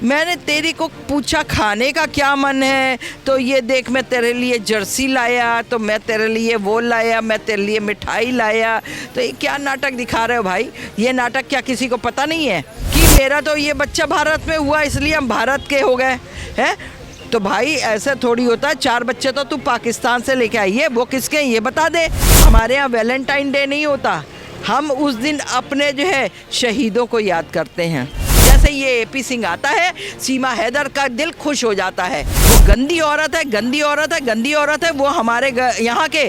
मैंने तेरी को पूछा खाने का क्या मन है, तो ये देख मैं तेरे लिए जर्सी लाया, तो मैं तेरे लिए वो लाया, मैं तेरे लिए मिठाई लाया। तो ये क्या नाटक दिखा रहे हो भाई? ये नाटक क्या किसी को पता नहीं है कि मेरा तो ये बच्चा भारत में हुआ इसलिए हम भारत के हो गए हैं? तो भाई ऐसे थोड़ी होता है। 4 बच्चे तो तू पाकिस्तान से लेके आई है, वो किसके हैं ये बता दे। हमारे यहाँ वैलेंटाइन डे नहीं होता, हम उस दिन अपने जो है शहीदों को याद करते हैं। जैसे ये एपी सिंह आता है, सीमा हैदर का दिल खुश हो जाता है। वो गंदी औरत है, गंदी औरत है, गंदी औरत है। वो हमारे यहाँ के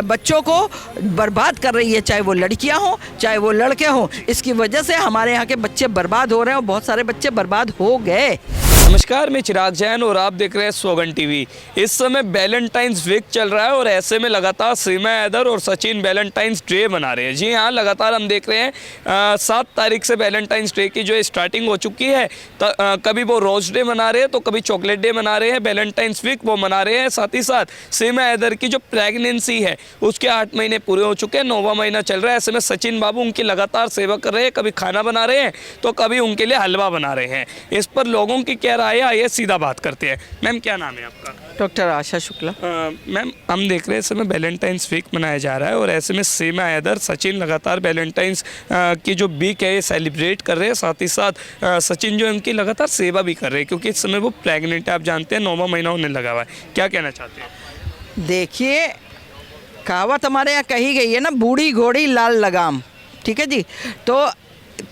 बच्चों को बर्बाद कर रही है, चाहे वो लड़कियां हों चाहे वो लड़के हों। इसकी वजह से हमारे यहाँ के बच्चे बर्बाद हो रहे हैं और बहुत सारे बच्चे बर्बाद हो गए। नमस्कार, मैं चिराग जैन और आप देख रहे हैं सोगन टीवी। इस समय वैलेंटाइंस वीक चल रहा है और ऐसे में लगातार सीमा हैदर और सचिन वैलेंटाइंस डे मना रहे हैं। जी हाँ, लगातार हम देख रहे हैं 7 तारीख से वैलेंटाइंस डे की जो स्टार्टिंग हो चुकी है। कभी वो रोज डे मना रहे हैं तो कभी चॉकलेट डे मना रहे हैं। वैलेंटाइंस वीक वो मना रहे हैं। साथ ही साथ सीमा हैदर की जो प्रेगनेंसी है उसके 8 महीने पूरे हो चुके हैं, 9वां महीना चल रहा है। ऐसे में सचिन बाबू उनकी लगातार सेवा कर रहे हैं, कभी खाना बना रहे हैं तो कभी उनके लिए हलवा बना रहे हैं। इस पर लोगों की क्या राय है, आइए सीधा बात करते हैं। मैम, क्या नाम है आपका? डॉक्टर आशा शुक्ला। मैम, हम देख रहे हैं इस समय वैलेंटाइंस वीक मनाया जा रहा है और ऐसे में सीमा हैदर सचिन लगातार वैलेंटाइंस की जो वीक है ये सेलिब्रेट कर रहे हैं। साथ ही साथ सचिन जो है उनकी लगातार सेवा भी कर रहे हैं क्योंकि इस समय वो प्रेग्नेंट है। आप जानते हैं 9वां महीना होने लगा हुआ है। क्या कहना चाहते हैं? देखिए, कहावत हमारे यहाँ कही गई है ना, बूढ़ी घोड़ी लाल लगाम। ठीक है जी। तो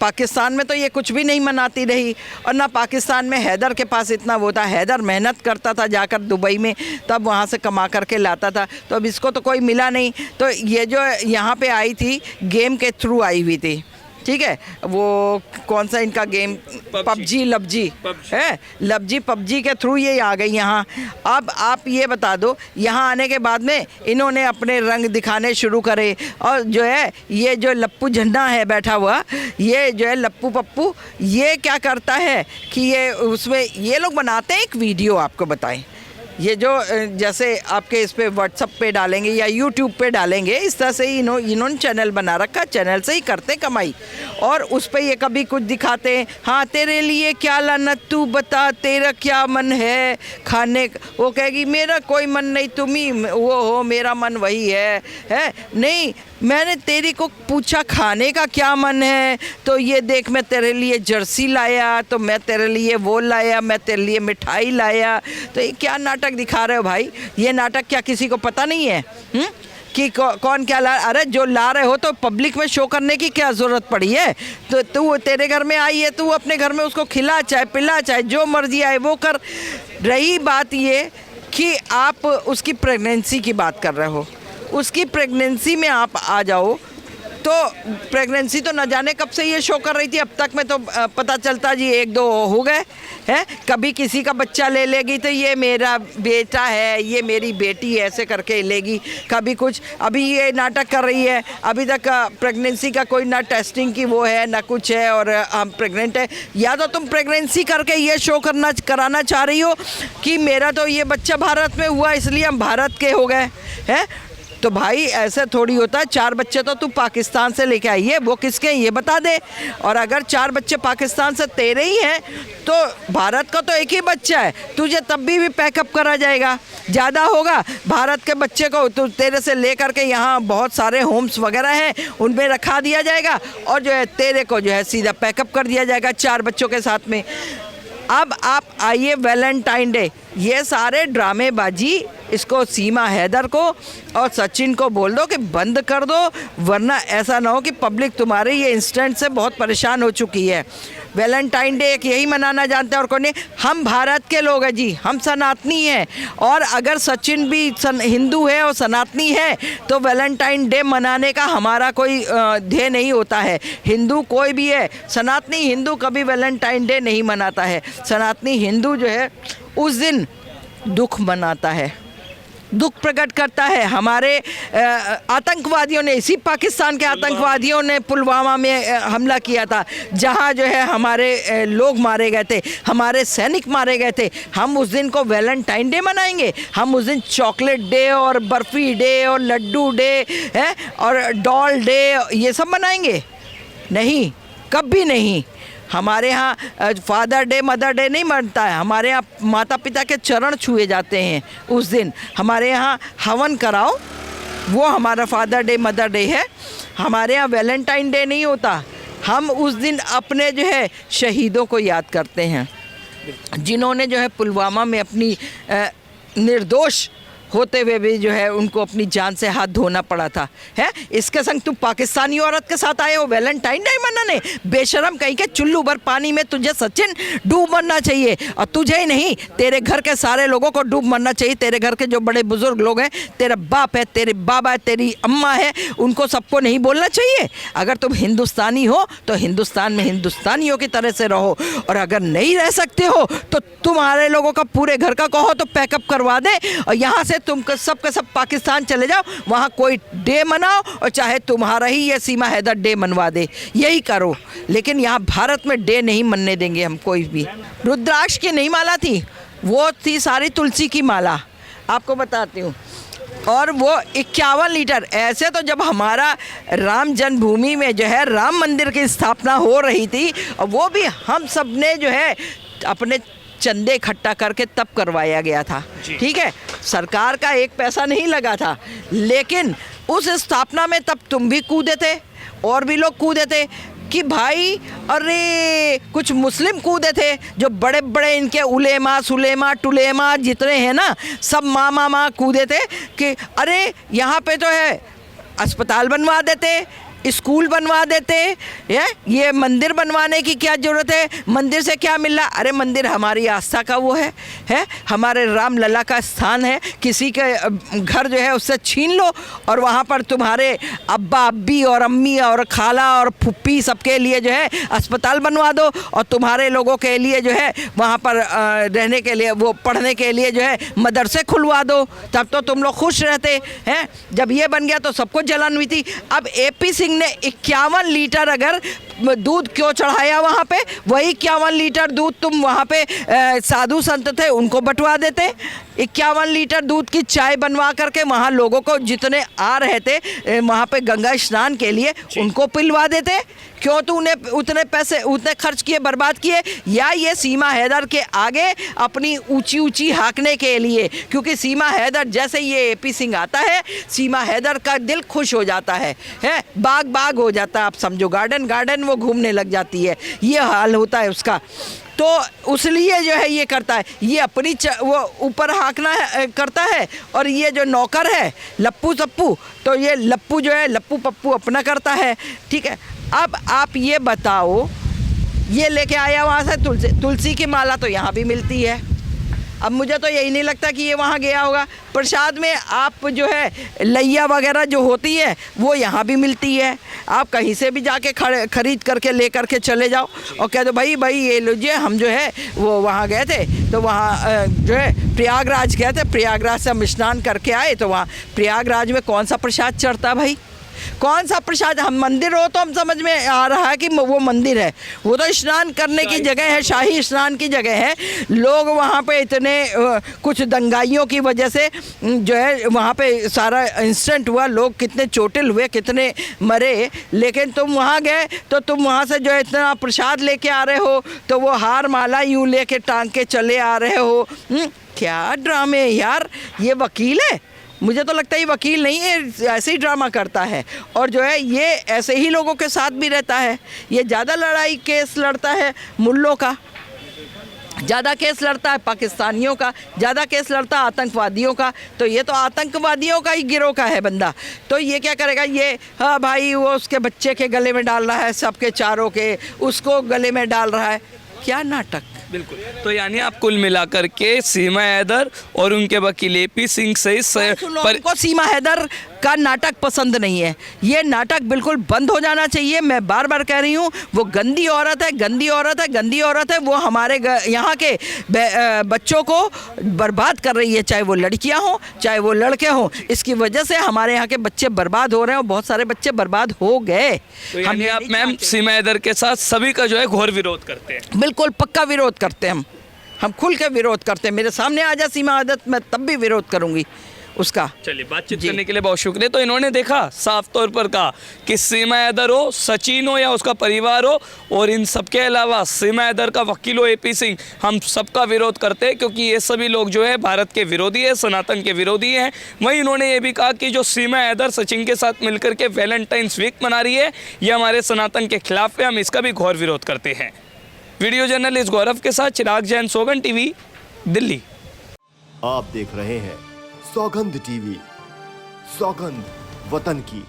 पाकिस्तान में तो ये कुछ भी नहीं मनाती रही और ना पाकिस्तान में हैदर के पास इतना वो था। हैदर मेहनत करता था जाकर दुबई में, तब वहाँ से कमा करके लाता था। तो अब इसको तो कोई मिला नहीं, तो ये जो यहाँ पे आई थी गेम के थ्रू आई हुई थी। ठीक है, वो कौन सा इनका गेम, पबजी लबजी है, लबजी पबजी के थ्रू ये आ गई यहाँ। अब आप ये बता दो, यहाँ आने के बाद में इन्होंने अपने रंग दिखाने शुरू करे और जो है ये जो लप्पू झन्ना है बैठा हुआ, ये जो है लप्पू पप्पू, ये क्या करता है कि ये उसमें ये लोग बनाते हैं एक वीडियो, आपको बताएं। ये जो जैसे आपके इस पे व्हाट्सअप पे डालेंगे या यूट्यूब पे डालेंगे, इस तरह से ही इन्होंने चैनल बना रखा, चैनल से ही करते कमाई। और उस पे ये कभी कुछ दिखाते हैं, हाँ तेरे लिए क्या लाना तू बता, तेरा क्या मन है खाने का। वो कहेगी मेरा कोई मन नहीं, तुम ही वो हो, मेरा मन वही है नहीं। मैंने तेरी को पूछा खाने का क्या मन है, तो ये देख मैं तेरे लिए जर्सी लाया, तो मैं तेरे लिए वो लाया, मैं तेरे लिए मिठाई लाया। तो ये क्या नाटक दिखा रहे हो भाई? ये नाटक क्या किसी को पता नहीं है कि कौन क्या ला? अरे जो ला रहे हो तो पब्लिक में शो करने की क्या ज़रूरत पड़ी है? तो तू तेरे घर में आई है, तू अपने घर में उसको खिला चाहे पिला, चाहे जो मर्जी आए वो कर। रही बात ये कि आप उसकी प्रेगनेंसी की बात कर रहे हो, उसकी प्रेगनेंसी में आप आ जाओ तो प्रेगनेंसी तो न जाने कब से ये शो कर रही थी। अब तक में तो पता चलता जी 1-2 हो गए हैं। कभी किसी का बच्चा ले लेगी तो ये मेरा बेटा है, ये मेरी बेटी है, ऐसे करके लेगी। कभी कुछ, अभी ये नाटक कर रही है, अभी तक प्रेगनेंसी का कोई ना टेस्टिंग की वो है ना कुछ है और हम प्रेग्नेंट है। या तो तुम प्रेगनेंसी करके ये शो कराना चाह रही हो कि मेरा तो ये बच्चा भारत में हुआ इसलिए हम भारत के हो गए हैं। तो भाई ऐसे थोड़ी होता है। 4 बच्चे तो तू पाकिस्तान से लेके आई है, वो किसके हैं ये बता दे। और अगर 4 बच्चे पाकिस्तान से तेरे ही हैं तो भारत का तो एक ही बच्चा है, तुझे तब भी पैकअप करा जाएगा। ज़्यादा होगा भारत के बच्चे को तो तेरे से ले करके यहाँ बहुत सारे होम्स वगैरह हैं उनमें रखा दिया जाएगा और जो है तेरे को जो है सीधा पैकअप कर दिया जाएगा 4 बच्चों के साथ में। अब आप आइए वैलेंटाइन डे, ये सारे ड्रामेबाजी इसको सीमा हैदर को और सचिन को बोल दो कि बंद कर दो, वरना ऐसा ना हो कि पब्लिक तुम्हारे ये इंसिडेंट से बहुत परेशान हो चुकी है। वैलेंटाइन डे एक यही मनाना जानते हैं और कौन नहीं, हम भारत के लोग हैं जी, हम सनातनी हैं। और अगर सचिन भी हिंदू है और सनातनी है तो वैलेंटाइन डे मनाने का हमारा कोई ध्येय नहीं होता है। हिंदू कोई भी है, सनातनी हिंदू कभी वैलेंटाइन डे नहीं मनाता है। सनातनी हिंदू जो है उस दिन दुख मनाता है, दुख प्रकट करता है। हमारे आतंकवादियों ने, इसी पाकिस्तान के आतंकवादियों ने पुलवामा में हमला किया था, जहां जो है हमारे लोग मारे गए थे, हमारे सैनिक मारे गए थे। हम उस दिन को वैलेंटाइन डे मनाएंगे? हम उस दिन चॉकलेट डे और बर्फ़ी डे और लड्डू डे और डॉल डे ये सब मनाएंगे? नहीं, कभी नहीं। हमारे यहाँ फादर डे मदर डे नहीं मनता है, हमारे यहाँ माता पिता के चरण छुए जाते हैं उस दिन। हमारे यहाँ हवन कराओ, वो हमारा फादर डे मदर डे है। हमारे यहाँ वैलेंटाइन डे नहीं होता, हम उस दिन अपने जो है शहीदों को याद करते हैं, जिन्होंने जो है पुलवामा में अपनी निर्दोष होते हुए भी जो है उनको अपनी जान से हाथ धोना पड़ा था। है इसके संग तुम पाकिस्तानी औरत के साथ आए हो वैलेंटाइन डे मनाने? बेशरम कहीं के, चुल्लू भर पानी में तुझे सचिन डूब मरना चाहिए, और तुझे ही नहीं तेरे घर के सारे लोगों को डूब मरना चाहिए। तेरे घर के जो बड़े बुजुर्ग लोग हैं, तेरा बाप है, तेरे बाबा है, तेरी अम्मा है, उनको सबको नहीं बोलना चाहिए? अगर तुम हिंदुस्तानी हो तो हिंदुस्तान में हिंदुस्तानियों की तरह से रहो, और अगर नहीं रह सकते हो तो तुम्हारे लोगों का पूरे घर का कहो तो पैकअप करवा दे, और यहाँ से तुम सब के सब पाकिस्तान चले जाओ, वहाँ कोई डे मनाओ, और चाहे तुम्हारा ही ये सीमा हैदर डे मनवा दे, यही करो। लेकिन यहाँ भारत में डे नहीं मनने देंगे हम कोई भी। रुद्राक्ष की नहीं माला थी, वो थी सारी तुलसी की माला, आपको बताती हूँ। और वो 51 लीटर, ऐसे तो जब हमारा राम जन्मभूमि में जो है राम मंदिर की स्थापना हो रही थी, और वो भी हम सब ने जो है अपने चंदे इकट्ठा करके तब करवाया गया था, ठीक है। सरकार का एक पैसा नहीं लगा था, लेकिन उस स्थापना में तब तुम भी कूदे थे और भी लोग कूदे थे कि भाई अरे कुछ मुस्लिम कूदे थे, जो बड़े बड़े इनके उलेमा सुलेमा टुलेमा जितने हैं ना, सब मामा कूदे थे कि अरे यहाँ पे तो है अस्पताल बनवा देते, स्कूल बनवा देते, ये मंदिर बनवाने की क्या ज़रूरत है, मंदिर से क्या मिल रहा? अरे मंदिर हमारी आस्था का वो है हमारे राम लला का स्थान है, किसी के घर जो है उससे छीन लो और वहाँ पर तुम्हारे अब्बा अब्बी और अम्मी और खाला और फुप्पी सबके लिए जो है अस्पताल बनवा दो, और तुम्हारे लोगों के लिए जो है वहाँ पर रहने के लिए, वो पढ़ने के लिए जो है मदरसे खुलवा दो, तब तो तुम लोग खुश रहते हैं। जब ये बन गया तो सबको जलन हुई थी। अब AP सिंह ने 51 लीटर अगर दूध क्यों चढ़ाया वहाँ पे? वही 51 लीटर दूध तुम वहाँ पे साधु संत थे उनको बंटवा देते, 51 लीटर दूध की चाय बनवा करके वहाँ लोगों को जितने आ रहे थे वहाँ पे गंगा स्नान के लिए उनको पिलवा देते। क्यों तूने उतने पैसे उतने खर्च किए, बर्बाद किए? या ये सीमा हैदर के आगे अपनी ऊंची ऊंची हाँकने के लिए? क्योंकि सीमा हैदर जैसे ये AP सिंह आता है, सीमा हैदर का दिल खुश हो जाता है बाग बाग हो जाता है, आप समझो गार्डन गार्डन वो घूमने लग जाती है, ये हाल होता है उसका। तो उसलिए जो है ये करता है, ये अपनी वो ऊपर हाँकना करता है, और ये जो नौकर है लप्पू सप्पू, तो ये लप्पू जो है लप्पू पप्पू अपना करता है, ठीक है। अब आप ये बताओ, ये लेके आया वहाँ से तुलसी की माला तो यहाँ भी मिलती है। अब मुझे तो यही नहीं लगता कि ये वहाँ गया होगा। प्रसाद में आप जो है लैया वगैरह जो होती है वो यहाँ भी मिलती है, आप कहीं से भी जाके खरीद करके ले करके चले जाओ और कह दो भाई ये लीजिए, हम जो है वो वहाँ गए थे तो वहाँ जो है प्रयागराज गए थे, प्रयागराज से हम स्नान करके आए, तो वहाँ प्रयागराज में कौन सा प्रसाद चढ़ता भाई? कौन सा प्रसाद? हम मंदिर हो तो हम समझ में आ रहा है कि वो मंदिर है, वो तो स्नान करने की जगह है, शाही स्नान की जगह है। लोग वहाँ पे इतने कुछ दंगाइयों की वजह से जो है वहाँ पे सारा इंसिडेंट हुआ, लोग कितने चोटिल हुए, कितने मरे, लेकिन तुम वहाँ गए तो तुम वहाँ से जो है इतना प्रसाद लेके आ रहे हो, तो वो हार माला यूँ लेके टांग के चले आ रहे हो। क्या ड्रामे यार, ये वकील है? मुझे तो लगता है ये वकील नहीं है, ऐसे ही ड्रामा करता है, और जो है ये ऐसे ही लोगों के साथ भी रहता है। ये ज़्यादा लड़ाई केस लड़ता है मुल्लों का, ज़्यादा केस लड़ता है पाकिस्तानियों का, ज़्यादा केस लड़ता है आतंकवादियों का। तो ये तो आतंकवादियों का ही गिरोह का है बंदा, तो ये क्या करेगा? ये हाँ भाई वो उसके बच्चे के गले में डाल रहा है, सबके चारों के उसको गले में डाल रहा है। क्या नाटक! बिल्कुल। तो यानी आप कुल मिलाकर के सीमा हैदर और उनके वकील AP सिंह सहित उनको सीमा हैदर का नाटक पसंद नहीं है। ये नाटक बिल्कुल बंद हो जाना चाहिए। मैं बार बार कह रही हूँ, वो गंदी औरत है, गंदी औरत है, गंदी औरत है। वो हमारे यहाँ के बच्चों को बर्बाद कर रही है, चाहे वो लड़कियाँ हों चाहे वो लड़के हों। इसकी वजह से हमारे यहाँ के बच्चे बर्बाद हो रहे हैं और बहुत सारे बच्चे बर्बाद हो गए। तो यानी आप मैम सीमा हैदर के साथ सभी का जो है घोर विरोध करते हैं? बिल्कुल पक्का विरोध करते हैं हम खुल के विरोध करते हैं। मेरे सामने आ जा सीमा हैदर, मैं तब भी विरोध करूँगी उसका। चलिए, बातचीत जी। करने के लिए बहुत शुक्रिया। तो इन्होंने देखा, साफ तौर पर कहा कि सीमा हैदर हो, सचिन हो या उसका परिवार हो, और इन सबके अलावा सीमा हैदर का वकील हो एपी सिंह, हम सबका विरोध करते हैं क्योंकि ये सभी लोग जो है भारत के विरोधी है, सनातन के विरोधी हैं। वहीं इन्होंने ये भी कहा कि जो सीमा हैदर सचिन के साथ मिलकर के वैलेंटाइंस वीक मना रही है, ये हमारे सनातन के खिलाफ है, हम इसका भी घोर विरोध करते हैं। वीडियो जर्नलिस्ट गौरव के साथ चिराग जैन, सोगन टीवी, दिल्ली। आप देख रहे हैं सौगंध टीवी, सौगंध वतन की।